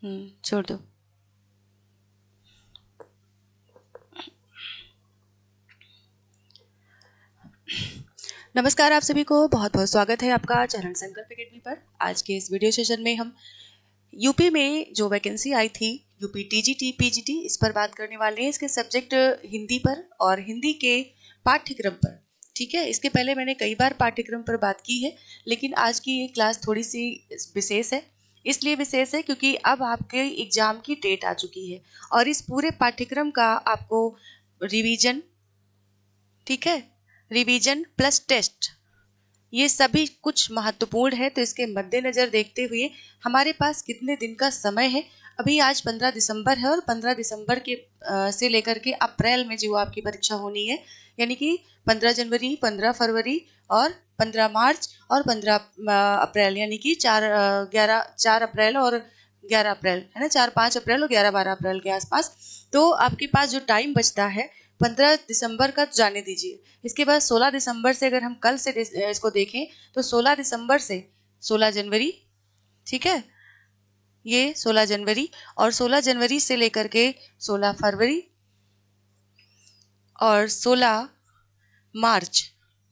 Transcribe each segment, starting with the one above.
छोड़ दो। नमस्कार, आप सभी को बहुत बहुत स्वागत है आपका चरण संकल्प एकेडमी पर। आज के इस वीडियो सेशन में हम यूपी में जो वैकेंसी आई थी, यूपी टीजीटी पीजीटी, इस पर बात करने वाले हैं। इसके सब्जेक्ट हिंदी पर और हिंदी के पाठ्यक्रम पर। ठीक है, इसके पहले मैंने कई बार पाठ्यक्रम पर बात की है, लेकिन आज की ये क्लास थोड़ी सी विशेष है। इसलिए विशेष है क्योंकि अब आपके एग्जाम की डेट आ चुकी है और इस पूरे पाठ्यक्रम का आपको रिवीजन, ठीक है, रिवीजन प्लस टेस्ट, ये सभी कुछ महत्वपूर्ण है। तो इसके मद्देनजर देखते हुए हमारे पास कितने दिन का समय है। अभी आज 15 दिसंबर है और 15 दिसंबर के से लेकर के अप्रैल में जो आपकी परीक्षा होनी है, यानी कि 15 जनवरी, 15 फरवरी और 15 मार्च और 15 अप्रैल, यानी कि 4 अप्रैल और 11 अप्रैल, है ना, 4-5 अप्रैल और 11-12 अप्रैल के आसपास। तो आपके पास जो टाइम बचता है 15 दिसंबर का जाने दीजिए। इसके बाद 16 दिसंबर से अगर हम कल से इसको देखें तो 16 दिसंबर से 16 जनवरी, ठीक है, ये 16 जनवरी और 16 जनवरी से लेकर के 16 फरवरी और 16 मार्च,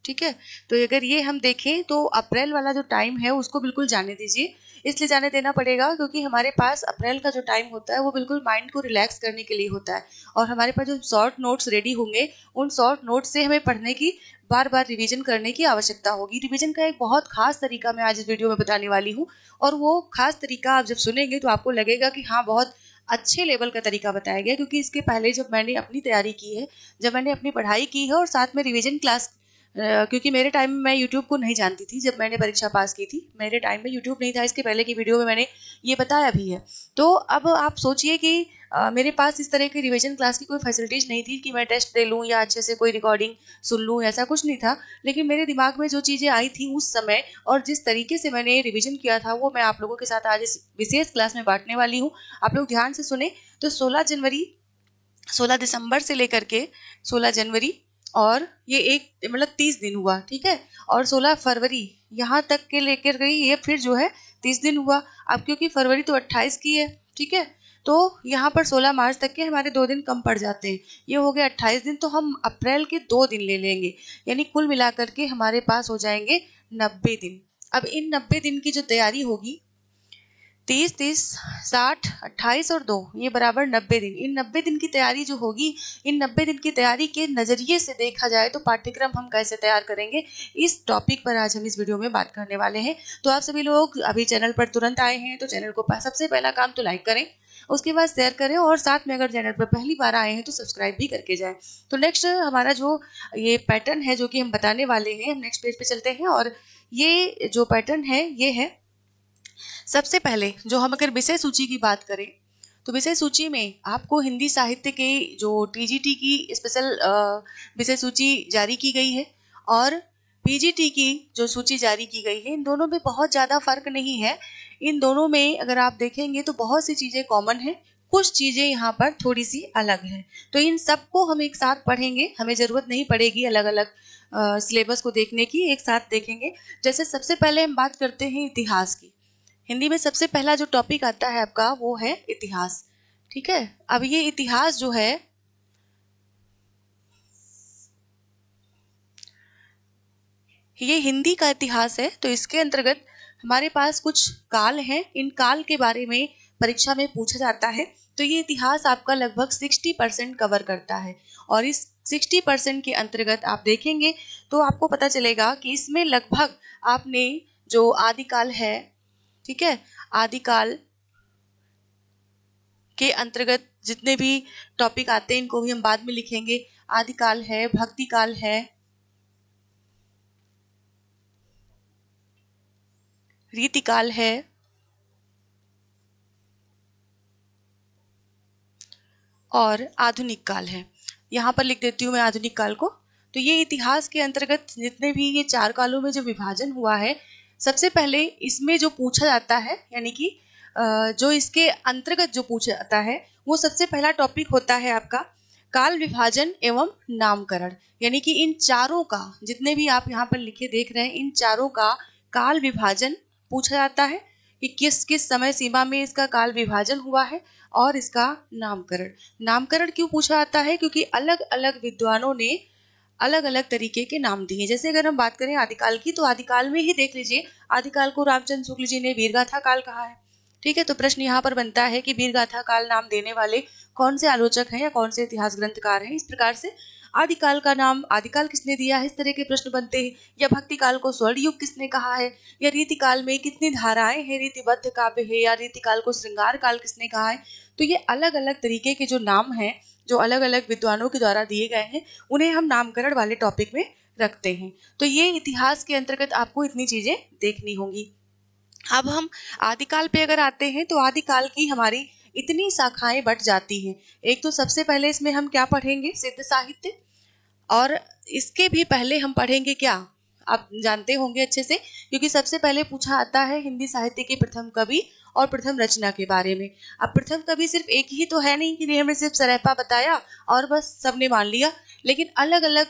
ठीक है। तो अगर ये हम देखें तो अप्रैल वाला जो टाइम है उसको बिल्कुल जाने दीजिए। इसलिए जाने देना पड़ेगा क्योंकि हमारे पास अप्रैल का जो टाइम होता है वो बिल्कुल माइंड को रिलैक्स करने के लिए होता है और हमारे पास जो शॉर्ट नोट्स रेडी होंगे उन शॉर्ट नोट्स से हमें पढ़ने की, बार बार रिवीजन करने की आवश्यकता होगी। रिवीजन का एक बहुत खास तरीका मैं आज इस वीडियो में बताने वाली हूँ और वो खास तरीका आप जब सुनेंगे तो आपको लगेगा कि हाँ, बहुत अच्छे लेवल का तरीका बताया गया। क्योंकि इसके पहले जब मैंने अपनी तैयारी की है, जब मैंने अपनी पढ़ाई की है और साथ में रिवीजन क्लास, क्योंकि मेरे टाइम में मैं यूट्यूब को नहीं जानती थी। जब मैंने परीक्षा पास की थी मेरे टाइम में यूट्यूब नहीं था, इसके पहले की वीडियो में मैंने ये बताया भी है। तो अब आप सोचिए कि मेरे पास इस तरह की रिवीजन क्लास की कोई फैसिलिटीज नहीं थी कि मैं टेस्ट दे लूँ या अच्छे से कोई रिकॉर्डिंग सुन लूँ, ऐसा कुछ नहीं था। लेकिन मेरे दिमाग में जो चीज़ें आई थी उस समय और जिस तरीके से मैंने रिवीजन किया था वो मैं आप लोगों के साथ आज इस विशेष क्लास में बांटने वाली हूँ। आप लोग ध्यान से सुने। तो 16 दिसंबर से लेकर के 16 जनवरी और ये एक मतलब 30 दिन हुआ, ठीक है। और 16 फरवरी यहाँ तक के लेकर गई, ये फिर जो है 30 दिन हुआ। अब क्योंकि फरवरी तो 28 की है, ठीक है, तो यहाँ पर 16 मार्च तक के हमारे 2 दिन कम पड़ जाते हैं। ये हो गया 28 दिन। तो हम अप्रैल के 2 दिन ले लेंगे, यानी कुल मिलाकर के हमारे पास हो जाएंगे 90 दिन। अब इन 90 दिन की जो तैयारी होगी, 30, 30, 60, 28 और 2, ये बराबर 90 दिन। इन 90 दिन की तैयारी जो होगी, इन 90 दिन की तैयारी के नजरिए से देखा जाए तो पाठ्यक्रम हम कैसे तैयार करेंगे, इस टॉपिक पर आज हम इस वीडियो में बात करने वाले हैं। तो आप सभी लोग अभी चैनल पर तुरंत आए हैं तो चैनल को सबसे पहला काम तो लाइक करें, उसके बाद शेयर करें और साथ में अगर चैनल पर पहली बार आए हैं तो सब्सक्राइब भी करके जाएं। तो नेक्स्ट हमारा जो ये पैटर्न है जो कि हम बताने वाले हैं, हम नेक्स्ट पेज पे चलते हैं। और ये जो पैटर्न है ये है, सबसे पहले जो हम अगर विषय सूची की बात करें तो विषय सूची में आपको हिंदी साहित्य के जो टीजीटी की स्पेशल विषय सूची जारी की गई है और पीजीटी की जो सूची जारी की गई है। इन दोनों में बहुत ज़्यादा फर्क नहीं है। इन दोनों में अगर आप देखेंगे तो बहुत सी चीज़ें कॉमन है, कुछ चीज़ें यहाँ पर थोड़ी सी अलग हैं। तो इन सबको हम एक साथ पढ़ेंगे, हमें ज़रूरत नहीं पड़ेगी अलग अलग सिलेबस को देखने की, एक साथ देखेंगे। जैसे सबसे पहले हम बात करते हैं इतिहास की। हिंदी में सबसे पहला जो टॉपिक आता है आपका वो है इतिहास, ठीक है। अब ये इतिहास जो है ये हिंदी का इतिहास है। तो इसके अंतर्गत हमारे पास कुछ काल हैं, इन काल के बारे में परीक्षा में पूछा जाता है। तो ये इतिहास आपका लगभग 60% कवर करता है और इस 60% के अंतर्गत आप देखेंगे तो आपको पता चलेगा कि इसमें लगभग आपने जो आदिकाल है, ठीक है, आदिकाल के अंतर्गत जितने भी टॉपिक आते हैं इनको भी हम बाद में लिखेंगे। आदिकाल है, भक्ति काल है, रीतिकाल है और आधुनिक काल है। यहाँ पर लिख देती हूँ मैं आधुनिक काल को। तो ये इतिहास के अंतर्गत जितने भी ये 4 कालों में जो विभाजन हुआ है, सबसे पहले इसमें जो पूछा जाता है, यानी कि जो इसके अंतर्गत जो पूछा जाता है वो सबसे पहला टॉपिक होता है आपका काल विभाजन एवं नामकरण। यानी कि इन चारों का, जितने भी आप यहाँ पर लिखे देख रहे हैं, इन चारों का काल विभाजन पूछा जाता है। कि किस किस समय सीमा में इसका काल विभाजन हुआ है और इसका नामकरण। नामकरण क्यों पूछा जाता है? क्योंकि अलग अलग विद्वानों ने अलग अलग तरीके के नाम दिए। जैसे अगर हम बात करें आदिकाल की, तो आदिकाल में ही देख लीजिए, आदिकाल को रामचंद्र शुक्ल जी ने वीरगाथा काल कहा है। ठीक है, तो प्रश्न यहाँ पर बनता है कि वीरगाथा काल नाम देने वाले कौन से आलोचक हैं या कौन से इतिहास ग्रंथकार हैं। इस प्रकार से आदिकाल का नाम आदिकाल किसने दिया है, इस तरह के प्रश्न बनते हैं। या भक्ति काल को स्वर्ण युग किसने कहा है, या रीतिकाल में कितनी धाराएं हैं, रीतिबद्ध काव्य है, या रीतिकाल को श्रृंगार काल किसने कहा है। तो ये अलग अलग तरीके के जो नाम हैं, जो अलग अलग विद्वानों के द्वारा दिए गए हैं, उन्हें हम नामकरण वाले टॉपिक में रखते हैं। तो ये इतिहास के अंतर्गत आपको इतनी चीजें देखनी होंगी। अब हम आदिकाल पे अगर आते हैं, तो आदिकाल की हमारी इतनी शाखाएं बट जाती हैं। एक तो सबसे पहले इसमें हम क्या पढ़ेंगे, सिद्ध साहित्य, और इसके भी पहले हम पढ़ेंगे क्या, आप जानते होंगे अच्छे से, क्योंकि सबसे पहले पूछा आता है हिंदी साहित्य के प्रथम कवि और प्रथम रचना के बारे में। अब प्रथम कवि सिर्फ एक ही तो है नहीं कि हमने सिर्फ सरेपा बताया और बस सबने मान लिया, लेकिन अलग अलग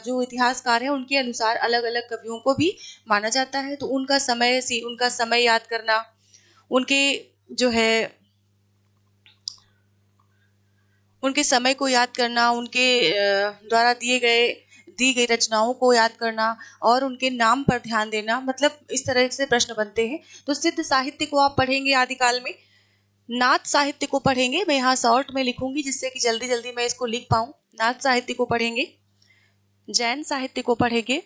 जो इतिहासकार हैं उनके अनुसार अलग अलग कवियों को भी माना जाता है। तो उनका समय याद करना, उनके जो है उनके समय को याद करना, उनके द्वारा दी गई रचनाओं को याद करना और उनके नाम पर ध्यान देना, मतलब इस तरह से प्रश्न बनते हैं। तो सिद्ध साहित्य को आप पढ़ेंगे आदिकाल में। नाथ साहित्य को पढ़ेंगे, मैं यहाँ शॉर्ट में लिखूंगी जिससे कि जल्दी जल्दी मैं इसको लिख पाऊं। नाथ साहित्य को पढ़ेंगे, जैन साहित्य को पढ़ेंगे,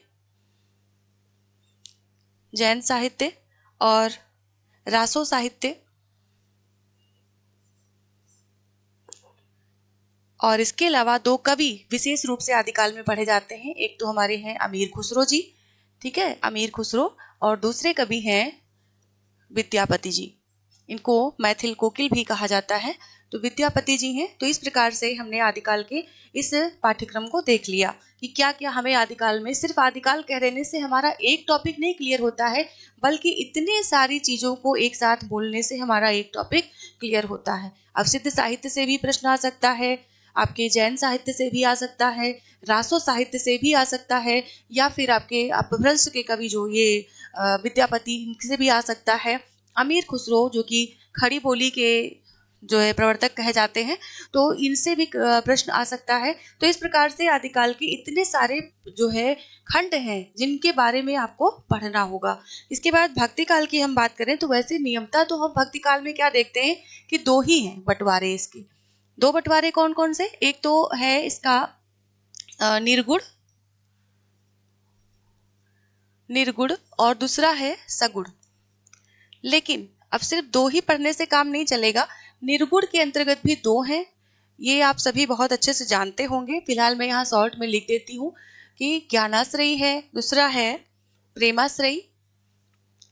जैन साहित्य और रासो साहित्य, और इसके अलावा दो कवि विशेष रूप से आदिकाल में पढ़े जाते हैं। एक तो हमारे हैं अमीर खुसरो जी, ठीक है, अमीर खुसरो, और दूसरे कवि हैं विद्यापति जी। इनको मैथिल कोकिल भी कहा जाता है। तो विद्यापति जी हैं। तो इस प्रकार से हमने आदिकाल के इस पाठ्यक्रम को देख लिया कि क्या क्या हमें आदिकाल में, सिर्फ आदिकाल कह देने से हमारा एक टॉपिक नहीं क्लियर होता है, बल्कि इतने सारी चीजों को एक साथ बोलने से हमारा एक टॉपिक क्लियर होता है। अब सिद्ध साहित्य से भी प्रश्न आ सकता है, आपके जैन साहित्य से भी आ सकता है, रासो साहित्य से भी आ सकता है, या फिर आपके अपभ्रंश के कवि जो ये विद्यापति, इनसे भी आ सकता है। अमीर खुसरो जो कि खड़ी बोली के जो है प्रवर्तक कहे जाते हैं, तो इनसे भी प्रश्न आ सकता है। तो इस प्रकार से आदिकाल के इतने सारे जो है खंड हैं जिनके बारे में आपको पढ़ना होगा। इसके बाद भक्ति काल की हम बात करें, तो वैसे नियमता तो हम भक्ति काल में क्या देखते हैं कि दो ही हैं बंटवारे इसके। दो बंटवारे कौन कौन से, एक तो है इसका निर्गुण और दूसरा है सगुण। लेकिन अब सिर्फ दो ही पढ़ने से काम नहीं चलेगा, निर्गुण के अंतर्गत भी दो हैं, ये आप सभी बहुत अच्छे से जानते होंगे। फिलहाल मैं यहाँ शॉर्ट में लिख देती हूँ कि ज्ञानाश्रयी है, दूसरा है प्रेमाश्रयी।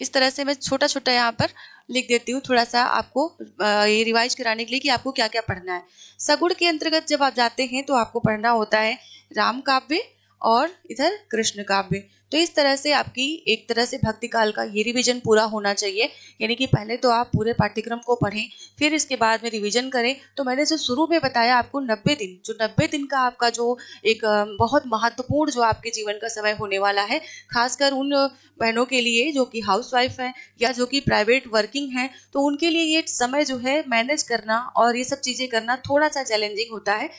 इस तरह से मैं छोटा छोटा यहाँ पर लिख देती हूँ, थोड़ा सा आपको ये रिवाइज कराने के लिए कि आपको क्या क्या पढ़ना है। सगुण के अंतर्गत जब आप जाते हैं तो आपको पढ़ना होता है राम काव्य और इधर कृष्ण काव्य। तो इस तरह से आपकी एक तरह से भक्ति काल का ये रिवीजन पूरा होना चाहिए, यानी कि पहले तो आप पूरे पाठ्यक्रम को पढ़ें, फिर इसके बाद में रिवीजन करें। तो मैंने जो शुरू में बताया आपको 90 दिन, जो 90 दिन का आपका जो एक बहुत महत्वपूर्ण जो आपके जीवन का समय होने वाला है, खासकर उन बहनों के लिए जो कि हाउसवाइफ हैं या जो कि प्राइवेट वर्किंग हैं, तो उनके लिए ये समय जो है मैनेज करना और ये सब चीज़ें करना थोड़ा सा चैलेंजिंग होता है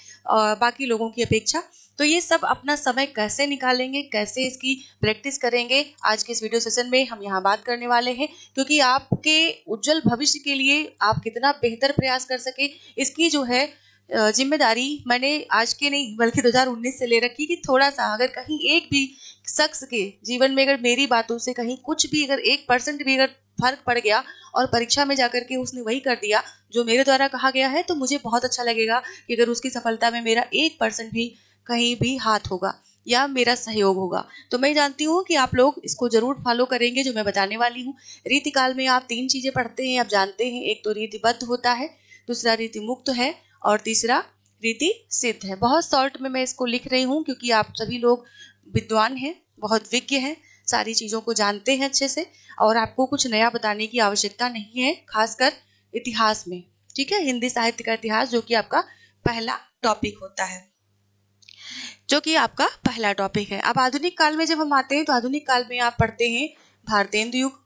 बाकी लोगों की अपेक्षा। तो ये सब अपना समय कैसे निकालेंगे, कैसे इसकी प्रैक्टिस करेंगे, आज के इस वीडियो सेशन में हम यहाँ बात करने वाले हैं। क्योंकि आपके उज्जवल भविष्य के लिए आप कितना बेहतर प्रयास कर सके, इसकी जो है जिम्मेदारी मैंने आज के नहीं बल्कि 2019 से ले रखी कि थोड़ा सा अगर कहीं एक भी शख्स के जीवन में अगर मेरी बातों से कहीं कुछ भी अगर 1% भी अगर फर्क पड़ गया और परीक्षा में जाकर के उसने वही कर दिया जो मेरे द्वारा कहा गया है, तो मुझे बहुत अच्छा लगेगा कि अगर उसकी सफलता में मेरा 1% भी कहीं भी हाथ होगा या मेरा सहयोग होगा। तो मैं जानती हूँ कि आप लोग इसको जरूर फॉलो करेंगे जो मैं बताने वाली हूँ। रीतिकाल में आप 3 चीजें पढ़ते हैं, आप जानते हैं, एक तो रीतिबद्ध होता है, दूसरा रीति मुक्त है और तीसरा रीति सिद्ध है। बहुत शॉर्ट में मैं इसको लिख रही हूँ क्योंकि आप सभी लोग विद्वान हैं, बहुत विज्ञ हैं, सारी चीजों को जानते हैं अच्छे से, और आपको कुछ नया बताने की आवश्यकता नहीं है, खासकर इतिहास में। ठीक है, हिंदी साहित्य का इतिहास जो कि आपका पहला टॉपिक होता है, जो कि आपका पहला टॉपिक है। अब आधुनिक काल में जब हम आते हैं तो आधुनिक काल में आप पढ़ते हैं भारतेंदु युग,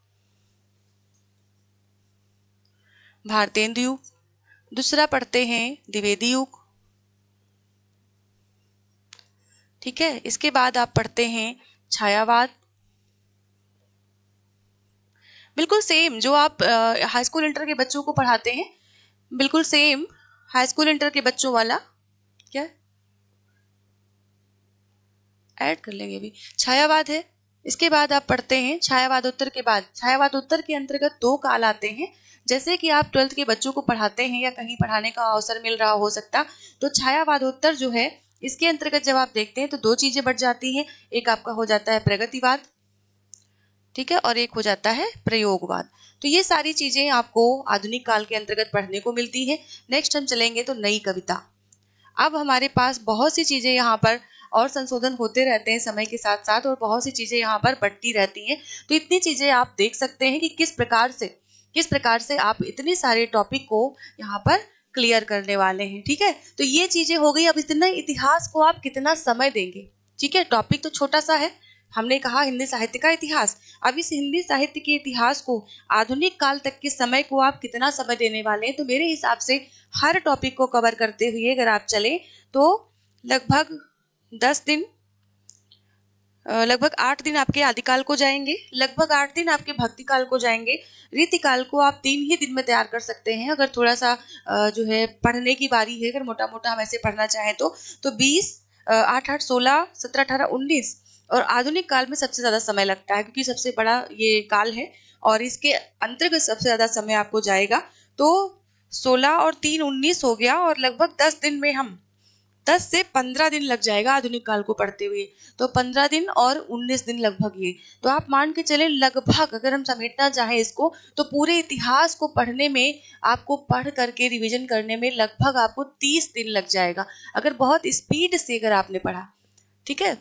भारतेंदु युग, दूसरा पढ़ते हैं द्विवेदी युग, ठीक है। इसके बाद आप पढ़ते हैं छायावाद, बिल्कुल सेम जो आप हाई स्कूल इंटर के बच्चों को पढ़ाते हैं, बिल्कुल सेम हाई स्कूल इंटर के बच्चों वाला, क्या ऐड कर लेंगे अभी, छायावाद है। इसके बाद आप पढ़ते हैं छायावादोत्तर के बाद, छायावादोत्तर के अंतर्गत 2 काल आते हैं। जैसे कि आप 12th के बच्चों को पढ़ाते हैं या कहीं पढ़ाने का अवसर मिल रहा हो सकता, तो छायावादोत्तर जो है इसके अंतर्गत जब आप देखते हैं तो 2 चीजें बढ़ जाती हैं। एक आपका हो जाता है प्रगतिवाद, ठीक है, और एक हो जाता है प्रयोगवाद। तो ये सारी चीजें आपको आधुनिक काल के अंतर्गत पढ़ने को मिलती है। नेक्स्ट हम चलेंगे तो नई कविता। अब हमारे पास बहुत सी चीजें यहाँ पर और संशोधन होते रहते हैं समय के साथ साथ, और बहुत सी चीजें यहाँ पर बढ़ती रहती हैं। तो इतनी चीजें आप देख सकते हैं कि किस प्रकार से आप इतने सारे टॉपिक को यहाँ पर क्लियर करने वाले हैं, ठीक है। तो ये चीजें हो गई। अब इतना इतिहास को आप कितना समय देंगे, ठीक है। टॉपिक तो छोटा सा है, हमने कहा हिंदी साहित्य का इतिहास। अब इस हिंदी साहित्य के इतिहास को आधुनिक काल तक के समय को आप कितना समय देने वाले हैं, तो मेरे हिसाब से हर टॉपिक को कवर करते हुए अगर आप चले तो लगभग 10 दिन, लगभग 8 दिन आपके आदिकाल को जाएंगे, लगभग 8 दिन आपके भक्ति काल को जाएंगे। रीतिकाल को आप 3 ही दिन में तैयार कर सकते हैं अगर थोड़ा सा जो है पढ़ने की बारी है, अगर मोटा मोटा हम ऐसे पढ़ना चाहें तो 20, 8 8 16 17 18 19। और आधुनिक काल में सबसे ज्यादा समय लगता है क्योंकि सबसे बड़ा ये काल है और इसके अंतर्गत सबसे ज्यादा समय आपको जाएगा। तो 16 और 3 19 हो गया, और लगभग 10 दिन में हम 10 से 15 दिन लग जाएगा आधुनिक काल को पढ़ते हुए। तो 15 दिन और 19 दिन लगभग ये, तो आप मान के चले लगभग अगर हम समेटना चाहें इसको तो पूरे इतिहास को पढ़ने में, आपको पढ़ करके रिवीजन करने में लगभग आपको 30 दिन लग जाएगा अगर बहुत स्पीड से अगर आपने पढ़ा, ठीक है।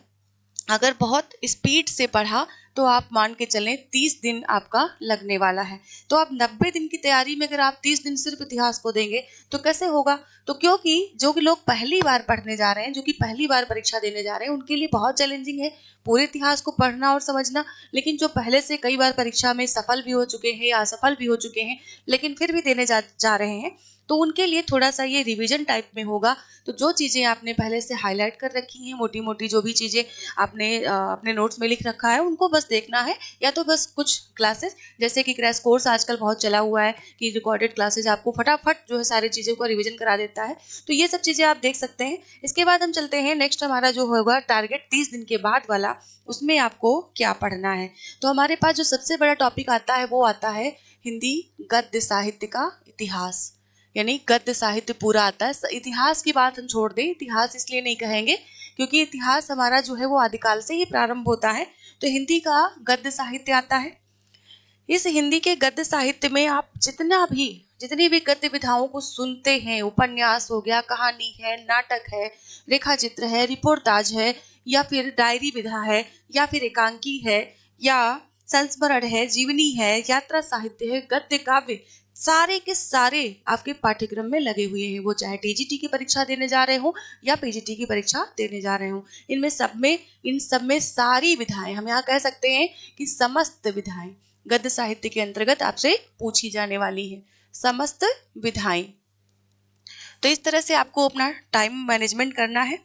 अगर बहुत स्पीड से पढ़ा तो आप मान के चलें 30 दिन आपका लगने वाला है। तो आप 90 दिन की तैयारी में अगर आप 30 दिन सिर्फ इतिहास को देंगे तो कैसे होगा। तो क्योंकि जो कि लोग पहली बार पढ़ने जा रहे हैं, जो कि पहली बार परीक्षा देने जा रहे हैं, उनके लिए बहुत चैलेंजिंग है पूरे इतिहास को पढ़ना और समझना। लेकिन जो पहले से कई बार परीक्षा में सफल भी हो चुके हैं या असफल भी हो चुके हैं लेकिन फिर भी देने जा रहे हैं, तो उनके लिए थोड़ा सा ये रिवीजन टाइप में होगा। तो जो चीज़ें आपने पहले से हाईलाइट कर रखी हैं, मोटी मोटी जो भी चीज़ें आपने अपने नोट्स में लिख रखा है, उनको बस देखना है। या तो बस कुछ क्लासेस जैसे कि क्रैश कोर्स आजकल बहुत चला हुआ है कि रिकॉर्डेड क्लासेस आपको फटाफट जो है सारी चीज़ों को रिवीजन करा देता है। तो ये सब चीज़ें आप देख सकते हैं। इसके बाद हम चलते हैं नेक्स्ट, हमारा जो होगा टारगेट 30 दिन के बाद वाला, उसमें आपको क्या पढ़ना है। तो हमारे पास जो सबसे बड़ा टॉपिक आता है वो आता है हिंदी गद्य साहित्य का इतिहास, यानी गद्य साहित्य पूरा आता है। इतिहास की बात हम छोड़ दें, इतिहास इसलिए नहीं कहेंगे क्योंकि इतिहास हमारा जो है वो आदिकाल से ही प्रारंभ होता है। तो हिंदी का गद्य साहित्य आता है। इस हिंदी के गद्य साहित्य में आप जितनी भी गद्य विधाओं को सुनते हैं, उपन्यास हो गया, कहानी है, नाटक है, रेखा चित्र है, रिपोर्टाज है, या फिर डायरी विधा है, या फिर एकांकी है, या संस्मरण है, जीवनी है, यात्रा साहित्य है, गद्य काव्य, सारे के सारे आपके पाठ्यक्रम में लगे हुए हैं। वो चाहे टीजीटी की परीक्षा देने जा रहे हो या पीजीटी की परीक्षा देने जा रहे हो, इन सब में सारी विधाएं, हम यहाँ कह सकते हैं कि समस्त विधाएं गद्य साहित्य के अंतर्गत आपसे पूछी जाने वाली है, समस्त विधाएं। तो इस तरह से आपको अपना टाइम मैनेजमेंट करना है।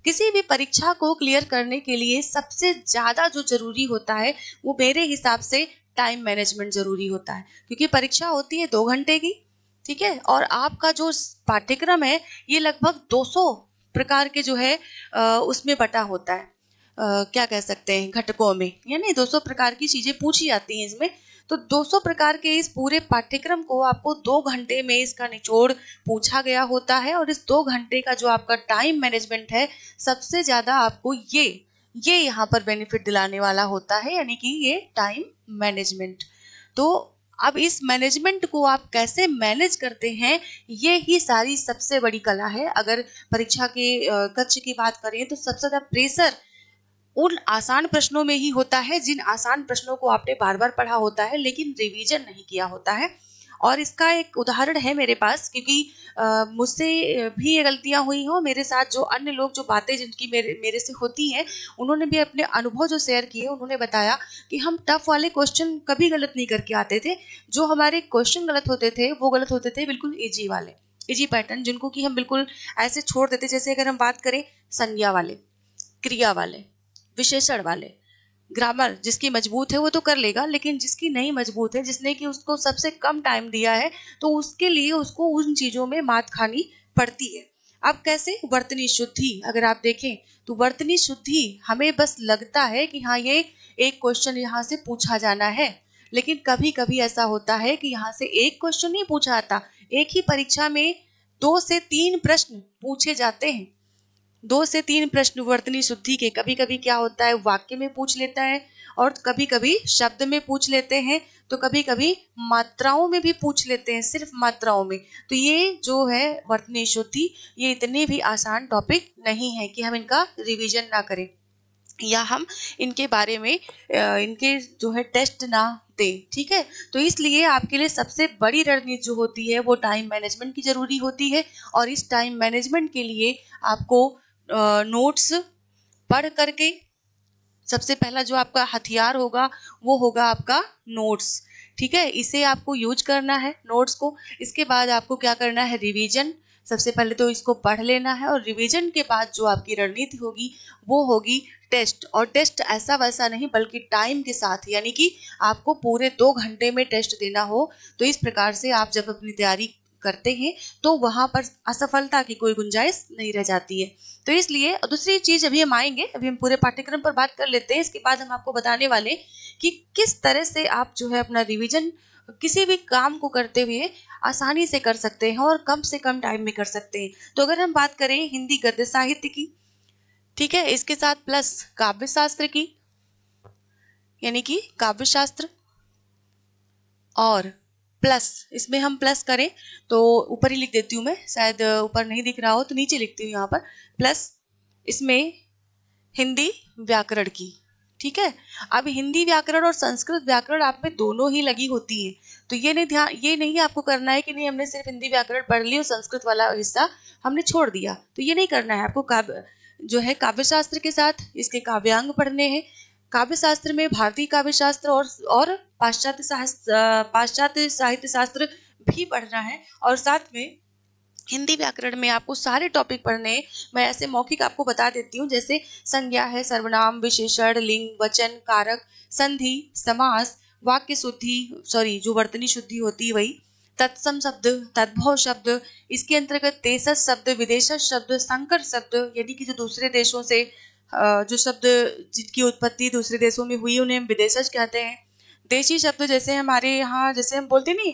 किसी भी परीक्षा को क्लियर करने के लिए सबसे ज्यादा जो जरूरी होता है वो मेरे हिसाब से टाइम मैनेजमेंट जरूरी होता है, क्योंकि परीक्षा होती है 2 घंटे की, ठीक है, और आपका जो पाठ्यक्रम है ये लगभग 200 प्रकार के जो है उसमें बटा होता है, क्या कह सकते हैं, घटकों में, यानी 200 प्रकार की चीजें पूछी जाती हैं इसमें। तो 200 प्रकार के इस पूरे पाठ्यक्रम को आपको 2 घंटे में इसका निचोड़ पूछा गया होता है, और इस 2 घंटे का जो आपका टाइम मैनेजमेंट है सबसे ज्यादा आपको ये यहाँ पर बेनिफिट दिलाने वाला होता है, यानी कि ये टाइम मैनेजमेंट। तो अब इस मैनेजमेंट को आप कैसे मैनेज करते हैं, ये ही सारी सबसे बड़ी कला है। अगर परीक्षा के कक्ष की बात करें तो सबसे ज्यादा प्रेशर उन आसान प्रश्नों में ही होता है जिन आसान प्रश्नों को आपने बार बार पढ़ा होता है लेकिन रिवीजन नहीं किया होता है। और इसका एक उदाहरण है मेरे पास, क्योंकि मुझसे भी ये गलतियां हुई हैं, मेरे साथ जो अन्य लोग जो बातें जिनकी मेरे से होती हैं, उन्होंने भी अपने अनुभव जो शेयर किए, उन्होंने बताया कि हम टफ वाले क्वेश्चन कभी गलत नहीं करके आते थे। जो हमारे क्वेश्चन गलत होते थे वो गलत होते थे बिल्कुल इजी वाले, इजी पैटर्न, जिनको कि हम बिल्कुल ऐसे छोड़ देते। जैसे अगर हम बात करें संज्ञा वाले, क्रिया वाले, विशेषण वाले, ग्रामर जिसकी मजबूत है वो तो कर लेगा, लेकिन जिसकी नहीं मजबूत है, जिसने कि उसको सबसे कम टाइम दिया है, तो उसके लिए उसको उन चीजों में मात खानी पड़ती है। अब कैसे? वर्तनी शुद्धि अगर आप देखें तो वर्तनी शुद्धि हमें बस लगता है कि हाँ ये एक क्वेश्चन यहाँ से पूछा जाना है, लेकिन कभी कभी ऐसा होता है कि यहाँ से एक क्वेश्चन नहीं पूछा आता, एक ही परीक्षा में 2 से 3 प्रश्न पूछे जाते हैं। 2 से 3 प्रश्न वर्तनी शुद्धि के कभी कभी क्या होता है, वाक्य में पूछ लेता है, और कभी कभी शब्द में पूछ लेते हैं, तो कभी कभी मात्राओं में भी पूछ लेते हैं, सिर्फ मात्राओं में। तो ये जो है वर्तनी शुद्धि, ये इतने भी आसान टॉपिक नहीं है कि हम इनका रिवीजन ना करें या हम इनके बारे में इनके जो है टेस्ट ना दें, ठीक है। तो इसलिए आपके लिए सबसे बड़ी रणनीति जो होती है वो टाइम मैनेजमेंट की जरूरी होती है, और इस टाइम मैनेजमेंट के लिए आपको नोट्स पढ़ करके, सबसे पहला जो आपका हथियार होगा वो होगा आपका नोट्स, ठीक है। इसे आपको यूज करना है नोट्स को। इसके बाद आपको क्या करना है, रिवीजन। सबसे पहले तो इसको पढ़ लेना है, और रिवीजन के बाद जो आपकी रणनीति होगी वो होगी टेस्ट। और टेस्ट ऐसा वैसा नहीं, बल्कि टाइम के साथ, यानी कि आपको पूरे 2 घंटे में टेस्ट देना हो। तो इस प्रकार से आप जब अपनी तैयारी करते हैं तो वहां पर असफलता की कोई गुंजाइश नहीं रह जाती है। तो इसलिए दूसरी चीज अभी हम आएंगे, अभी हम पूरे पाठ्यक्रम पर बात कर लेते हैं। इसके बाद हम आपको बताने वाले कि किस तरह से आप जो है अपना रिवीजन किसी भी काम को करते हुए आसानी से कर सकते हैं और कम से कम टाइम में कर सकते हैं। तो अगर हम बात करें हिंदी गद्य साहित्य की, ठीक है, इसके साथ प्लस काव्य शास्त्र की, यानी कि काव्य शास्त्र, और प्लस इसमें हम प्लस करें तो ऊपर ही लिख देती हूँ मैं, शायद ऊपर नहीं दिख रहा हो तो नीचे लिखती हूँ यहाँ पर, प्लस इसमें हिंदी व्याकरण की, ठीक है। अब हिंदी व्याकरण और संस्कृत व्याकरण आप में दोनों ही लगी होती है, तो ये नहीं आपको करना है कि नहीं हमने सिर्फ हिंदी व्याकरण पढ़ ली और संस्कृत वाला हिस्सा हमने छोड़ दिया, तो ये नहीं करना है आपको। काव्य जो है काव्य शास्त्र के साथ इसके काव्यांग पढ़ने हैं। काव्य शास्त्र में भारतीय काव्य शास्त्र और पाश्चात्य साहित्य शास्त्र भी पढ़ना है, और साथ में हिंदी व्याकरण में आपको सारे टॉपिक पढ़ने हैं। मैं ऐसे मौखिक आपको बता देती हूँ, जैसे संज्ञा है, सर्वनाम, विशेषण, लिंग, वचन, कारक, संधि, समास, वाक्य शुद्धि, सॉरी जो वर्तनी शुद्धि होती है वही, तत्सम शब्द, तद्भव शब्द, इसके अंतर्गत देशज शब्द, विदेशज शब्द, संकर शब्द, यानी कि जो दूसरे देशों से जो शब्द जिनकी उत्पत्ति दूसरे देशों में हुई उन्हें हम विदेशज कहते हैं। देशी शब्द जैसे हमारे यहाँ, जैसे हम बोलते नहीं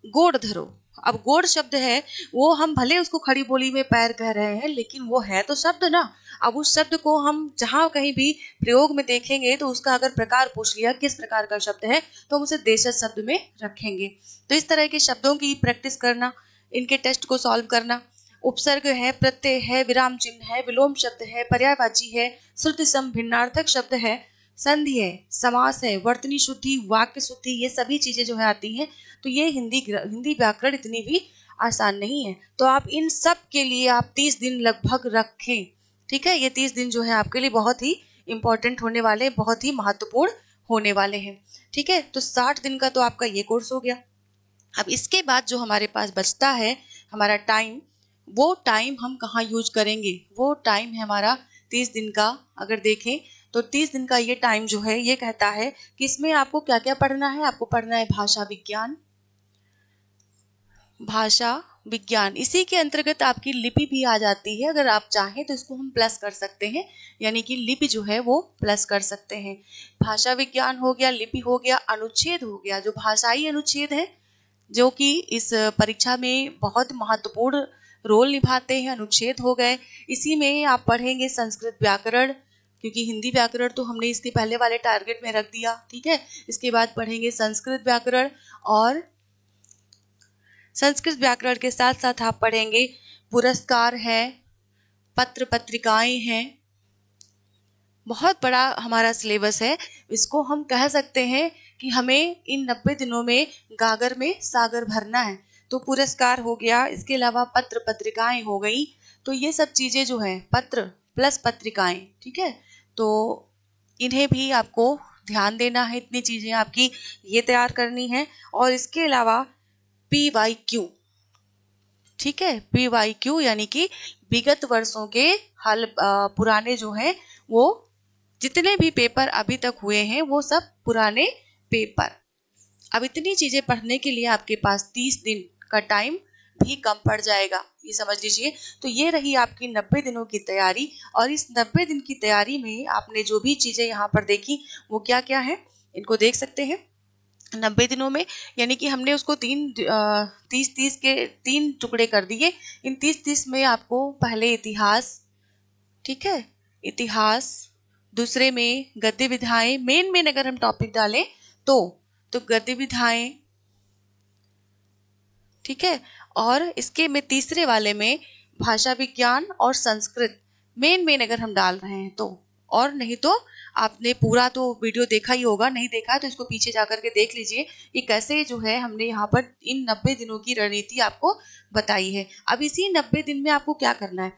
गोड़ धरो, अब गोड़ शब्द है वो हम भले उसको खड़ी बोली में पैर कह रहे हैं, लेकिन वो है तो शब्द ना। अब उस शब्द को हम जहाँ कहीं भी प्रयोग में देखेंगे तो उसका अगर प्रकार पूछ लिया किस प्रकार का शब्द है, तो हम उसे देशज शब्द में रखेंगे। तो इस तरह के शब्दों की प्रैक्टिस करना, इनके टेस्ट को सॉल्व करना। उपसर्ग है, प्रत्यय है, विराम चिन्ह है, विलोम शब्द है, पर्यायवाची है, श्रुति सम भिन्नार्थक शब्द है, संधि है, समास है, वर्तनी शुद्धि, वाक्य शुद्धि, ये सभी चीजें जो है आती हैं। तो ये हिंदी व्याकरण इतनी भी आसान नहीं है। तो आप इन सब के लिए आप 30 दिन लगभग रखें, ठीक है। ये 30 दिन जो है आपके लिए बहुत ही इंपॉर्टेंट होने वाले, बहुत ही महत्वपूर्ण होने वाले हैं, ठीक है। तो 60 दिन का तो आपका ये कोर्स हो गया। अब इसके बाद जो हमारे पास बचता है हमारा टाइम, वो टाइम हम कहाँ यूज करेंगे, वो टाइम है हमारा 30 दिन का। अगर देखें तो 30 दिन का ये टाइम जो है ये कहता है कि इसमें आपको क्या क्या पढ़ना है। आपको पढ़ना है भाषा विज्ञान, भाषा विज्ञान, इसी के अंतर्गत आपकी लिपि भी आ जाती है। अगर आप चाहें तो इसको हम प्लस कर सकते हैं, यानी कि लिपि जो है वो प्लस कर सकते हैं। भाषा विज्ञान हो गया, लिपि हो गया, अनुच्छेद हो गया, जो भाषाई अनुच्छेद है जो कि इस परीक्षा में बहुत महत्वपूर्ण रोल निभाते हैं, अनुच्छेद हो गए। इसी में आप पढ़ेंगे संस्कृत व्याकरण, क्योंकि हिंदी व्याकरण तो हमने इसके पहले वाले टारगेट में रख दिया, ठीक है। इसके बाद पढ़ेंगे संस्कृत व्याकरण, और संस्कृत व्याकरण के साथ साथ आप पढ़ेंगे पुरस्कार है, पत्र पत्रिकाएं हैं। बहुत बड़ा हमारा सिलेबस है, इसको हम कह सकते हैं कि हमें इन 90 दिनों में गागर में सागर भरना है। तो पुरस्कार हो गया, इसके अलावा पत्र पत्रिकाएं हो गई। तो ये सब चीजें जो है, पत्र प्लस पत्रिकाएं, ठीक है, तो इन्हें भी आपको ध्यान देना है। इतनी चीजें आपकी ये तैयार करनी है। और इसके अलावा PYQ, ठीक है, PYQ यानी कि विगत वर्षों के हल पुराने जो हैं वो जितने भी पेपर अभी तक हुए हैं वो सब पुराने पेपर। अब इतनी चीजें पढ़ने के लिए आपके पास 30 दिन का टाइम भी कम पड़ जाएगा, ये समझ लीजिए। तो ये रही आपकी 90 दिनों की तैयारी। और इस 90 दिन की तैयारी में आपने जो भी चीजें यहाँ पर देखी वो क्या क्या है, इनको देख सकते हैं। 90 दिनों में यानी कि हमने उसको 30 के 3 टुकड़े कर दिए। इन 30 में आपको पहले इतिहास, ठीक है, इतिहास, दूसरे में गद्य विधाएं, मेन अगर हम टॉपिक डालें तो गद्य विधाएं, ठीक है, और इसके में तीसरे वाले में भाषा विज्ञान और संस्कृत, मेन अगर हम डाल रहे हैं तो। और नहीं तो आपने पूरा तो वीडियो देखा ही होगा, नहीं देखा है तो इसको पीछे जाकर के देख लीजिए कि कैसे जो है हमने यहाँ पर इन 90 दिनों की रणनीति आपको बताई है। अब इसी 90 दिन में आपको क्या करना है,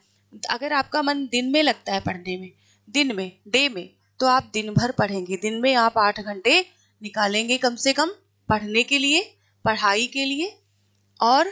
अगर आपका मन दिन में लगता है पढ़ने में, दिन में, डे में, तो आप दिन भर पढ़ेंगे। दिन में आप 8 घंटे निकालेंगे कम से कम पढ़ने के लिए, पढ़ाई के लिए, और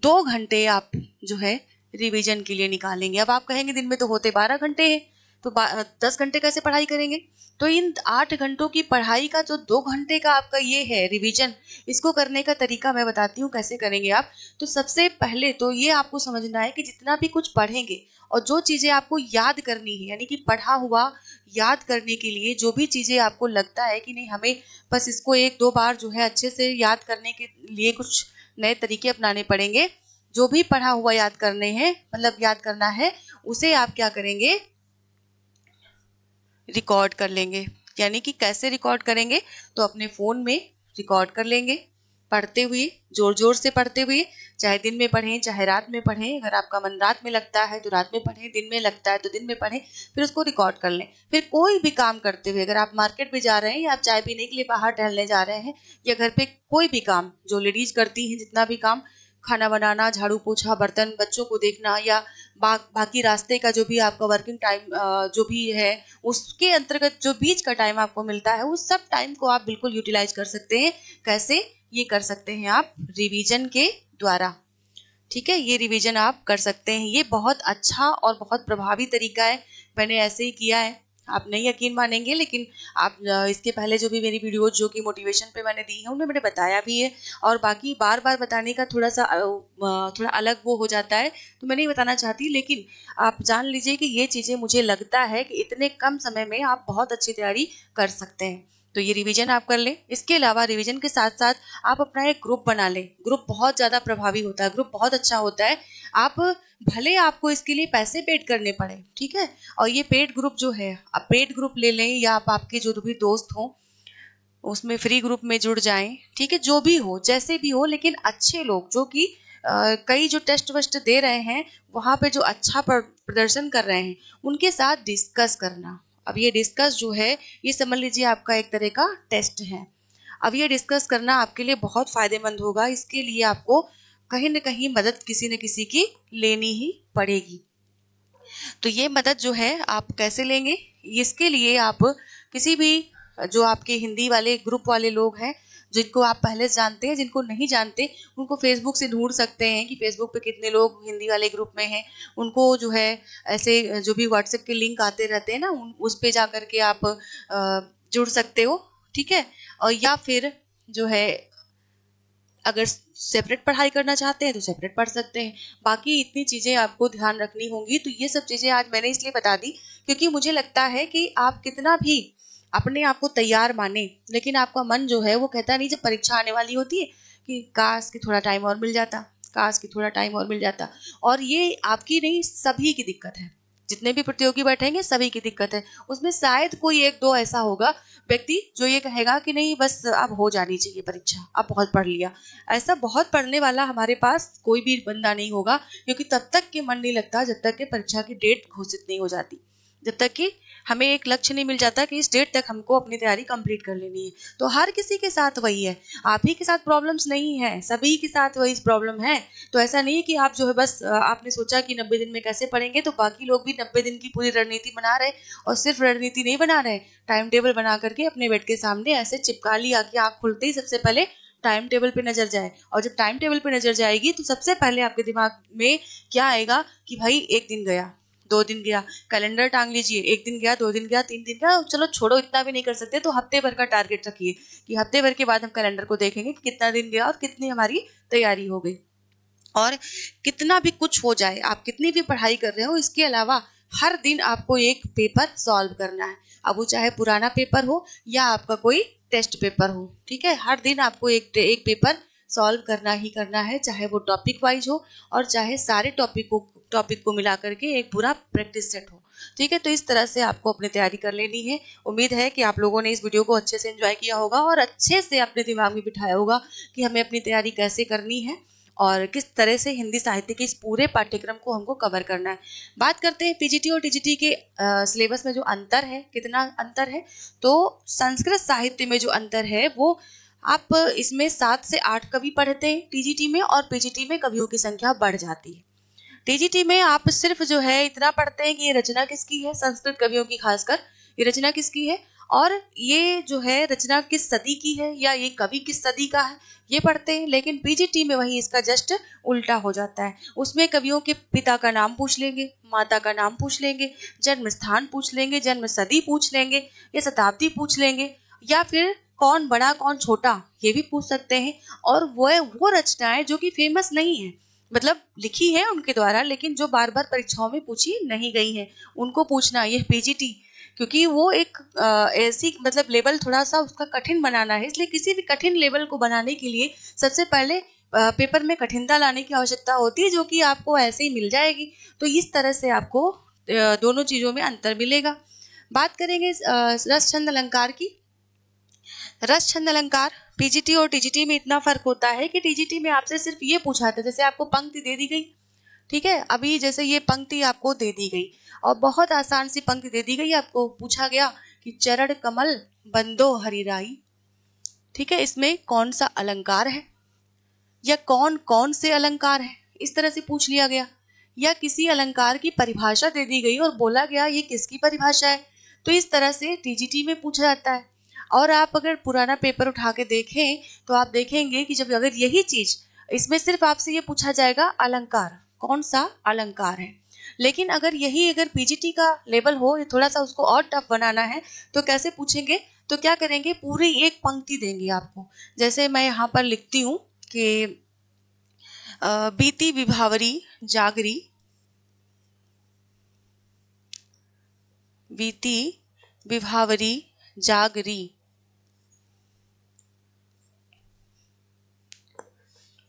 2 घंटे आप जो है रिवीजन के लिए निकालेंगे। अब आप कहेंगे दिन में तो होते 12 घंटे हैं, तो 10 घंटे कैसे पढ़ाई करेंगे। तो इन 8 घंटों की पढ़ाई का जो 2 घंटे का आपका ये है रिवीजन, इसको करने का तरीका मैं बताती हूँ कैसे करेंगे आप। तो सबसे पहले तो ये आपको समझना है कि जितना भी कुछ पढ़ेंगे और जो चीज़ें आपको याद करनी है, यानी कि पढ़ा हुआ याद करने के लिए जो भी चीज़ें आपको लगता है कि नहीं हमें बस इसको 1-2 बार जो है अच्छे से याद करने के लिए कुछ नए तरीके अपनाने पड़ेंगे। जो भी पढ़ा हुआ याद करने हैं, मतलब याद करना है, उसे आप क्या करेंगे, रिकॉर्ड कर लेंगे। यानी कि कैसे रिकॉर्ड करेंगे, तो अपने फ़ोन में रिकॉर्ड कर लेंगे, पढ़ते हुए, जोर जोर से पढ़ते हुए, चाहे दिन में पढ़ें चाहे रात में पढ़ें। अगर आपका मन रात में लगता है तो रात में पढ़ें, दिन में लगता है तो दिन में पढ़ें, फिर उसको रिकॉर्ड कर लें। फिर कोई भी काम करते हुए, अगर आप मार्केट में जा रहे हैं या आप चाय पीने के लिए बाहर टहलने जा रहे हैं, या घर पे कोई भी काम जो लेडीज करती हैं, जितना भी काम, खाना बनाना, झाड़ू पोछा, बर्तन, बच्चों को देखना, या बाकी रास्ते का जो भी आपका वर्किंग टाइम जो भी है, उसके अंतर्गत जो बीच का टाइम आपको मिलता है, उस सब टाइम को आप बिल्कुल यूटिलाइज कर सकते हैं। कैसे, ये कर सकते हैं आप रिवीजन के द्वारा, ठीक है, ये रिवीजन आप कर सकते हैं। ये बहुत अच्छा और बहुत प्रभावी तरीका है, मैंने ऐसे ही किया है। आप नहीं यकीन मानेंगे, लेकिन आप इसके पहले जो भी मेरी वीडियोज जो कि मोटिवेशन पे मैंने दी है उनमें मैंने बताया भी है। और बाकी बार बार बताने का थोड़ा सा थोड़ा अलग वो हो जाता है, तो मैं नहीं बताना चाहती। लेकिन आप जान लीजिए कि ये चीज़ें मुझे लगता है कि इतने कम समय में आप बहुत अच्छी तैयारी कर सकते हैं। तो ये रिवीजन आप कर लें। इसके अलावा रिवीजन के साथ साथ आप अपना एक ग्रुप बना लें। ग्रुप बहुत ज़्यादा प्रभावी होता है, ग्रुप बहुत अच्छा होता है। आप भले आपको इसके लिए पैसे पेड करने पड़े, ठीक है, और ये पेड ग्रुप जो है, आप पेड ग्रुप ले लें, या आप आपके जो भी दोस्त हों उसमें फ्री ग्रुप में जुड़ जाएं, ठीक है, जो भी हो, जैसे भी हो, लेकिन अच्छे लोग जो कि कई जो टेस्ट वेस्ट दे रहे हैं वहाँ पे जो अच्छा प्रदर्शन कर रहे हैं उनके साथ डिस्कस करना। अब ये डिस्कस जो है, ये समझ लीजिए आपका एक तरह का टेस्ट है। अब ये डिस्कस करना आपके लिए बहुत फायदेमंद होगा। इसके लिए आपको कहीं न कहीं मदद किसी न किसी की लेनी ही पड़ेगी। तो ये मदद जो है आप कैसे लेंगे, इसके लिए आप किसी भी जो आपके हिंदी वाले ग्रुप वाले लोग हैं, जिनको आप पहले से जानते हैं, जिनको नहीं जानते उनको फेसबुक से ढूंढ सकते हैं कि फेसबुक पे कितने लोग हिंदी वाले ग्रुप में हैं। उनको जो है ऐसे जो भी व्हाट्सएप के लिंक आते रहते हैं ना, उस पे जा करके आप जुड़ सकते हो, ठीक है। और या फिर जो है अगर सेपरेट पढ़ाई करना चाहते हैं तो सेपरेट पढ़ सकते हैं। बाकी इतनी चीज़ें आपको ध्यान रखनी होंगी। तो ये सब चीज़ें आज मैंने इसलिए बता दी क्योंकि मुझे लगता है कि आप कितना भी अपने आप को तैयार माने, लेकिन आपका मन जो है वो कहता नहीं, जब परीक्षा आने वाली होती है कि काश कि थोड़ा टाइम और मिल जाता, काश कि थोड़ा टाइम और मिल जाता। और ये आपकी नहीं, सभी की दिक्कत है। जितने भी प्रतियोगी बैठेंगे सभी की दिक्कत है। उसमें शायद कोई एक दो ऐसा होगा व्यक्ति जो ये कहेगा कि नहीं बस अब हो जानी चाहिए परीक्षा, अब बहुत पढ़ लिया। ऐसा बहुत पढ़ने वाला हमारे पास कोई भी बंदा नहीं होगा, क्योंकि तब तक के मन नहीं लगता जब तक कि परीक्षा की डेट घोषित नहीं हो जाती, जब तक कि हमें एक लक्ष्य नहीं मिल जाता कि इस डेट तक हमको अपनी तैयारी कंप्लीट कर लेनी है। तो हर किसी के साथ वही है, आप ही के साथ प्रॉब्लम्स नहीं है, सभी के साथ वही प्रॉब्लम है। तो ऐसा नहीं है कि आप जो है बस आपने सोचा कि 90 दिन में कैसे पढ़ेंगे, तो बाकी लोग भी 90 दिन की पूरी रणनीति बना रहे, और सिर्फ रणनीति नहीं बना रहे, टाइम टेबल बना करके अपने बेड के सामने ऐसे चिपका लिया कि आँख खुलते ही सबसे पहले टाइम टेबल पे नजर जाए। और जब टाइम टेबल पे नजर जाएगी तो सबसे पहले आपके दिमाग में क्या आएगा कि भाई एक दिन गया, 2 दिन गया, कैलेंडर टांग लीजिए, 1 दिन गया, 2 दिन गया, 3 दिन गया, चलो छोड़ो इतना भी नहीं कर सकते तो हफ्ते भर का टारगेट रखिए कि हफ्ते भर के बाद हम कैलेंडर को देखेंगे कि कितना दिन गया और कितनी हमारी तैयारी हो गई। और कितना भी कुछ हो जाए, आप कितनी भी पढ़ाई कर रहे हो, इसके अलावा हर दिन आपको एक पेपर सॉल्व करना है। अब वो चाहे पुराना पेपर हो या आपका कोई टेस्ट पेपर हो, ठीक है, हर दिन आपको एक पेपर सॉल्व करना ही करना है, चाहे वो टॉपिक वाइज हो और चाहे सारे टॉपिक को मिला करके एक पूरा प्रैक्टिस सेट हो। ठीक है, तो इस तरह से आपको अपनी तैयारी कर लेनी है। उम्मीद है कि आप लोगों ने इस वीडियो को अच्छे से एंजॉय किया होगा और अच्छे से अपने दिमाग में बिठाया होगा कि हमें अपनी तैयारी कैसे करनी है और किस तरह से हिंदी साहित्य के इस पूरे पाठ्यक्रम को हमको कवर करना है। बात करते हैं पीजीटी और टीजीटी के सिलेबस में जो अंतर है, कितना अंतर है। तो संस्कृत साहित्य में जो अंतर है वो आप इसमें 7 से 8 कवि पढ़ते हैं टीजीटी में, और पीजीटी में कवियों की संख्या बढ़ जाती है। टीजीटी में आप सिर्फ जो है इतना पढ़ते हैं कि ये रचना किसकी है, संस्कृत कवियों की खासकर ये रचना किसकी है, और ये जो है रचना किस सदी की है या ये कवि किस सदी का है, ये पढ़ते हैं। लेकिन पीजीटी में वही इसका जस्ट उल्टा हो जाता है। उसमें कवियों के पिता का नाम पूछ लेंगे, माता का नाम पूछ लेंगे, जन्म स्थान पूछ लेंगे, जन्म सदी पूछ लेंगे, या शताब्दी पूछ लेंगे, या फिर कौन बड़ा कौन छोटा ये भी पूछ सकते हैं। और वो रचनाएं जो कि फेमस नहीं है, मतलब लिखी है उनके द्वारा लेकिन जो बार बार परीक्षाओं में पूछी नहीं गई है, उनको पूछना ये पीजीटी, क्योंकि वो एक ऐसी मतलब लेवल थोड़ा सा उसका कठिन बनाना है। इसलिए किसी भी कठिन लेवल को बनाने के लिए सबसे पहले पेपर में कठिनता लाने की आवश्यकता होती है, जो कि आपको ऐसे ही मिल जाएगी। तो इस तरह से आपको दोनों चीजों में अंतर मिलेगा। बात करेंगे रस छंद अलंकार की। रस छंद अलंकार पीजीटी और टीजीटी में इतना फर्क होता है कि टीजीटी में आपसे सिर्फ ये पूछा था, जैसे आपको पंक्ति दे दी गई, ठीक है, अभी जैसे ये पंक्ति आपको दे दी गई और बहुत आसान सी पंक्ति दे दी गई, आपको पूछा गया कि चरण कमल बंदो हरिराई, ठीक है, इसमें कौन सा अलंकार है या कौन कौन से अलंकार है, इस तरह से पूछ लिया गया। या किसी अलंकार की परिभाषा दे दी गई और बोला गया ये किसकी परिभाषा है, तो इस तरह से टीजीटी में पूछा जाता है। और आप अगर पुराना पेपर उठा के देखें तो आप देखेंगे कि जब अगर यही चीज इसमें सिर्फ आपसे ये पूछा जाएगा अलंकार, कौन सा अलंकार है। लेकिन अगर पीजीटी का लेवल हो, थोड़ा सा उसको और टफ बनाना है, तो कैसे पूछेंगे, तो क्या करेंगे, पूरी एक पंक्ति देंगे आपको। जैसे मैं यहाँ पर लिखती हूँ कि बीती विभावरी जागरी, बीती विभावरी जागरी,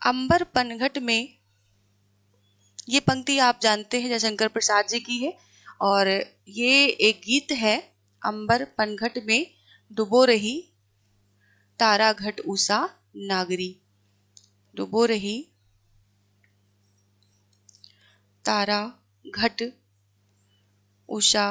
अंबर पनघट में, ये पंक्ति आप जानते हैं जयशंकर प्रसाद जी की है, और ये एक गीत है। अंबर पनघट में डुबो रही तारा घट उषा नागरी, डुबो रही तारा घट उषा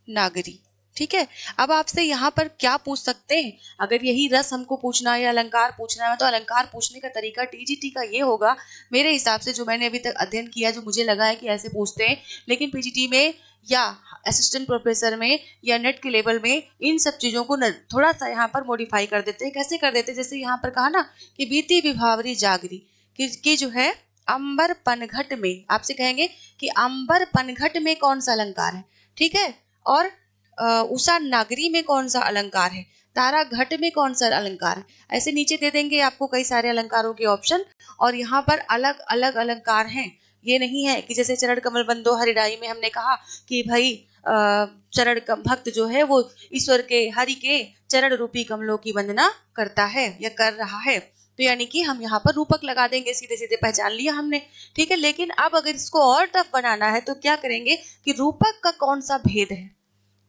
नागरी, ठीक है। अब आपसे यहाँ पर क्या पूछ सकते हैं, अगर यही रस हमको पूछना है या अलंकार पूछना है, तो अलंकार पूछने का तरीका टीजीटी का ये होगा मेरे हिसाब से, जो मैंने अभी तक अध्ययन किया, जो मुझे लगा है कि ऐसे पूछते हैं। लेकिन पीजीटी में या असिस्टेंट प्रोफेसर में या नेट के लेवल में इन सब चीजों को थोड़ा सा यहाँ पर मॉडिफाई कर देते हैं। कैसे कर देते हैं, जैसे यहाँ पर कहा ना कि बीती विभावरी जागरी कि जो है अंबर पनघट में, आपसे कहेंगे कि अंबर पनघट में कौन सा अलंकार है, ठीक है, और उषा नागरी में कौन सा अलंकार है, तारा घट में कौन सा अलंकार है। ऐसे नीचे दे देंगे आपको कई सारे अलंकारों के ऑप्शन, और यहाँ पर अलग अलग अलंकार हैं। ये नहीं है कि जैसे चरण कमल बंदो हरिराई में हमने कहा कि भाई चरण भक्त जो है वो ईश्वर के, हरि के चरण रूपी कमलों की वंदना करता है या कर रहा है, तो यानी कि हम यहाँ पर रूपक लगा देंगे, सीधे सीधे पहचान लिया हमने, ठीक है। लेकिन अब अगर इसको और टफ बनाना है तो क्या करेंगे कि रूपक का कौन सा भेद है।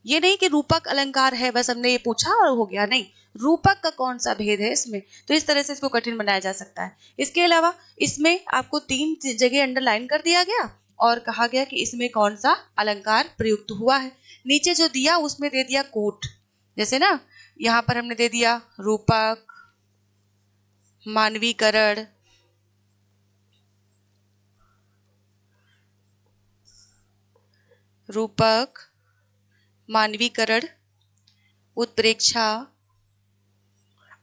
ये नहीं कि रूपक अलंकार है बस हमने ये पूछा और हो गया, नहीं, रूपक का कौन सा भेद है इसमें, तो इस तरह से इसको कठिन बनाया जा सकता है। इसके अलावा इसमें आपको 3 जगह अंडरलाइन कर दिया गया और कहा गया कि इसमें कौन सा अलंकार प्रयुक्त हुआ है। नीचे जो दिया उसमें दे दिया कोट, जैसे ना यहाँ पर हमने दे दिया रूपक, मानवीकरण, रूपक, मानवीकरण, उत्प्रेक्षा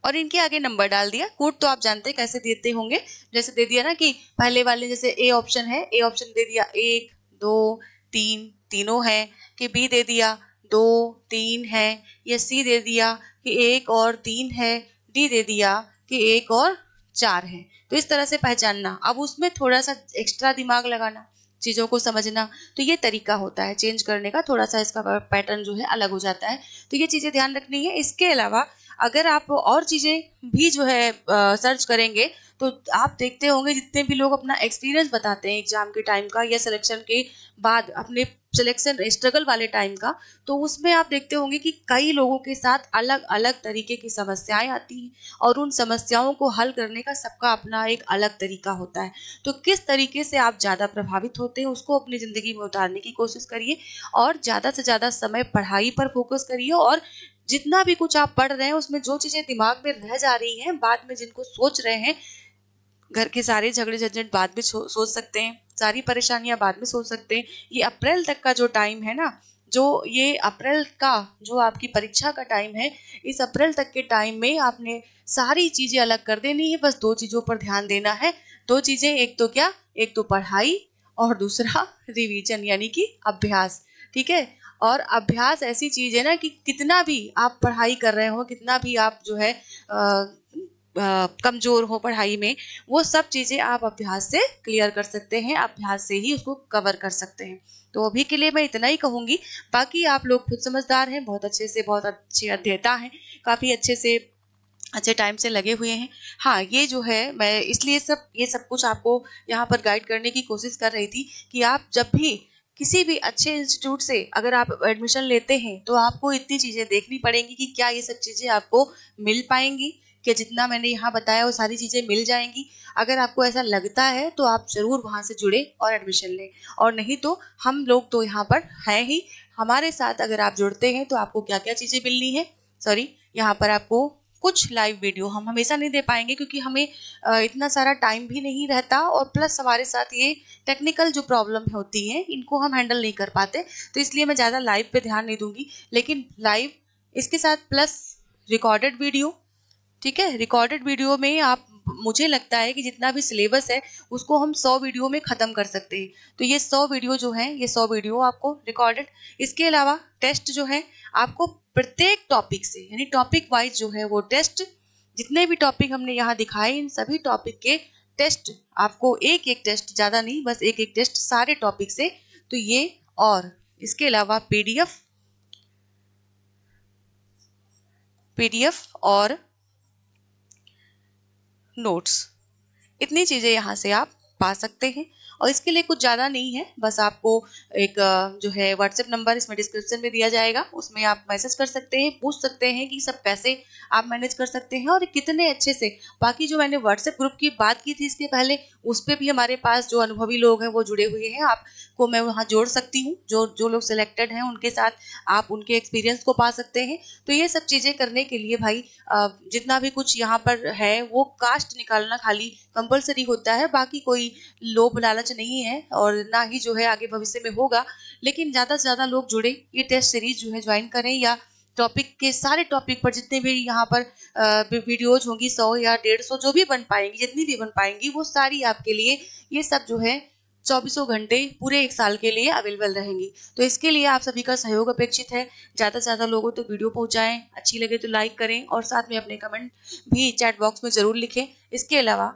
और इनके आगे नंबर डाल दिया। कोड तो आप जानते हैं कैसे देते होंगे, जैसे दे दिया ना कि पहले वाले जैसे ए ऑप्शन है, ए ऑप्शन दे दिया 1 2 3 तीनों है, कि बी दे दिया 2 3 है, या सी दे दिया कि 1 और 3 है, डी दे दिया कि 1 और 4 है। तो इस तरह से पहचानना। अब उसमें थोड़ा सा एक्स्ट्रा दिमाग लगाना, चीज़ों को समझना, तो ये तरीका होता है चेंज करने का, थोड़ा सा इसका पैटर्न जो है अलग हो जाता है। तो ये चीज़ें ध्यान रखनी है। इसके अलावा अगर आप और चीज़ें भी जो है सर्च करेंगे तो आप देखते होंगे जितने भी लोग अपना एक्सपीरियंस बताते हैं एग्जाम के टाइम का या सिलेक्शन के बाद अपने सिलेक्शन स्ट्रगल वाले टाइम का, तो उसमें आप देखते होंगे कि कई लोगों के साथ अलग अलग तरीके की समस्याएं आती हैं और उन समस्याओं को हल करने का सबका अपना एक अलग तरीका होता है। तो किस तरीके से आप ज़्यादा प्रभावित होते हैं उसको अपनी ज़िंदगी में उतारने की कोशिश करिए और ज़्यादा से ज़्यादा समय पढ़ाई पर फोकस करिए, और जितना भी कुछ आप पढ़ रहे हैं उसमें जो चीज़ें दिमाग में रह जा रही हैं बाद में, जिनको सोच रहे हैं, घर के सारे झगड़े झंझट बाद में सोच सकते हैं, सारी परेशानियां बाद में सोच सकते हैं। ये अप्रैल तक का जो टाइम है ना, जो ये अप्रैल का जो आपकी परीक्षा का टाइम है, इस अप्रैल तक के टाइम में आपने सारी चीजें अलग कर देनी है। बस 2 चीजों पर ध्यान देना है। 2 चीजें, एक तो क्या, एक तो पढ़ाई और दूसरा रिवीजन यानी कि अभ्यास। ठीक है। और अभ्यास ऐसी चीज है ना कि कितना भी आप पढ़ाई कर रहे हो, कितना भी आप जो है कमजोर हो पढ़ाई में, वो सब चीजें आप अभ्यास से क्लियर कर सकते हैं, अभ्यास से ही उसको कवर कर सकते हैं। तो अभी के लिए मैं इतना ही कहूंगी, बाकी आप लोग खुद समझदार हैं, बहुत अच्छे से, बहुत अच्छे अध्येता हैं, काफी अच्छे से अच्छे टाइम से लगे हुए हैं। हाँ, ये जो है मैं इसलिए ये सब कुछ आपको यहाँ पर गाइड करने की कोशिश कर रही थी कि आप जब भी किसी भी अच्छे इंस्टीट्यूट से अगर आप एडमिशन लेते हैं तो आपको इतनी चीज़ें देखनी पड़ेंगी कि क्या ये सब चीज़ें आपको मिल पाएंगी, कि जितना मैंने यहाँ बताया वो सारी चीज़ें मिल जाएंगी। अगर आपको ऐसा लगता है तो आप ज़रूर वहाँ से जुड़े और एडमिशन लें, और नहीं तो हम लोग तो यहाँ पर हैं ही। हमारे साथ अगर आप जुड़ते हैं तो आपको क्या क्या चीज़ें मिलनी है, सॉरी, यहाँ पर आपको कुछ लाइव वीडियो हम हमेशा नहीं दे पाएंगे क्योंकि हमें इतना सारा टाइम भी नहीं रहता, और प्लस हमारे साथ ये टेक्निकल जो प्रॉब्लम होती है इनको हम हैंडल नहीं कर पाते, तो इसलिए मैं ज़्यादा लाइव पे ध्यान नहीं दूंगी। लेकिन लाइव इसके साथ प्लस रिकॉर्डेड वीडियो, ठीक है। रिकॉर्डेड वीडियो में आप, मुझे लगता है कि जितना भी सिलेबस है उसको हम 100 वीडियो में ख़त्म कर सकते हैं। तो ये 100 वीडियो जो है, ये 100 वीडियो आपको रिकॉर्डेड। इसके अलावा टेस्ट जो है आपको प्रत्येक टॉपिक से, यानी टॉपिक वाइज जो है वो टेस्ट, जितने भी टॉपिक हमने यहाँ दिखाए इन सभी टॉपिक के टेस्ट आपको, एक एक टेस्ट, ज़्यादा नहीं, बस एक एक टेस्ट सारे टॉपिक से। तो ये, और इसके अलावा पीडीएफ और नोट्स, इतनी चीज़ें यहाँ से आप पा सकते हैं। और इसके लिए कुछ ज़्यादा नहीं है, बस आपको एक जो है व्हाट्सएप नंबर इसमें डिस्क्रिप्शन में दिया जाएगा, उसमें आप मैसेज कर सकते हैं, पूछ सकते हैं कि सब कैसे आप मैनेज कर सकते हैं और कितने अच्छे से। बाकी जो मैंने व्हाट्सएप ग्रुप की बात की थी इसके पहले, उस पर भी हमारे पास जो अनुभवी लोग हैं वो जुड़े हुए हैं, आपको मैं वहाँ जोड़ सकती हूँ। जो जो लोग सिलेक्टेड हैं उनके साथ आप उनके एक्सपीरियंस को पा सकते हैं। तो ये सब चीज़ें करने के लिए भाई जितना भी कुछ यहाँ पर है वो कास्ट निकालना खाली कंपलसरी होता है, बाकी कोई लोभ लालच नहीं है और ना ही जो है आगे भविष्य में होगा। लेकिन ज़्यादा से ज़्यादा लोग जुड़े, ये टेस्ट सीरीज जो है ज्वाइन करें, या टॉपिक के सारे टॉपिक पर जितने भी यहाँ पर वीडियोज होंगी 100 या 150 जो भी बन पाएंगी, जितनी भी बन पाएंगी वो सारी आपके लिए, ये सब जो है 24 घंटे पूरे 1 साल के लिए अवेलेबल रहेंगी। तो इसके लिए आप सभी का सहयोग अपेक्षित है। ज़्यादा से ज़्यादा लोगों तक वीडियो पहुँचाएं, अच्छी लगे तो लाइक करें और साथ में अपने कमेंट भी चैट बॉक्स में ज़रूर लिखें। इसके अलावा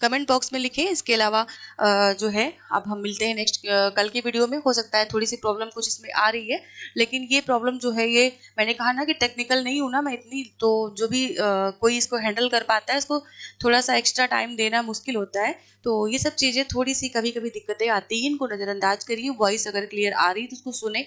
कमेंट बॉक्स में लिखें। इसके अलावा जो है अब हम मिलते हैं नेक्स्ट कल की वीडियो में। हो सकता है थोड़ी सी प्रॉब्लम कुछ इसमें आ रही है, लेकिन ये प्रॉब्लम जो है, ये मैंने कहा ना कि टेक्निकल नहीं हूँ ना मैं इतनी, तो जो भी कोई इसको हैंडल कर पाता है, इसको थोड़ा सा एक्स्ट्रा टाइम देना मुश्किल होता है। तो ये सब चीज़ें थोड़ी सी कभी कभी दिक्कतें आती हैं, इनको नज़रअंदाज करिए। वॉइस अगर क्लियर आ रही है तो उसको सुने,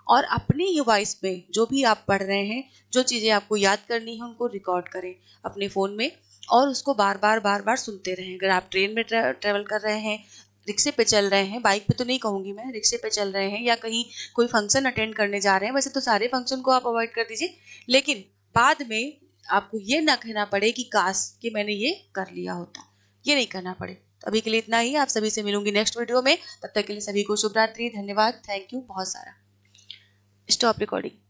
और अपनी ही वॉइस में जो भी आप पढ़ रहे हैं, जो चीज़ें आपको याद करनी है उनको रिकॉर्ड करें अपने फ़ोन में और उसको बार बार सुनते रहें। अगर आप ट्रेन में ट्रैवल कर रहे हैं, रिक्शे पे चल रहे हैं, बाइक पे तो नहीं कहूँगी मैं, रिक्शे पे चल रहे हैं या कहीं कोई फंक्शन अटेंड करने जा रहे हैं, वैसे तो सारे फंक्शन को आप अवॉइड कर दीजिए, लेकिन बाद में आपको ये ना कहना पड़े कि काश कि मैंने ये कर लिया होता, ये नहीं करना पड़े। तो अभी के लिए इतना ही, आप सभी से मिलूंगी नेक्स्ट वीडियो में। तब तक के लिए सभी को शुभ रात्रि, धन्यवाद, थैंक यू बहुत सारा। Stop recording.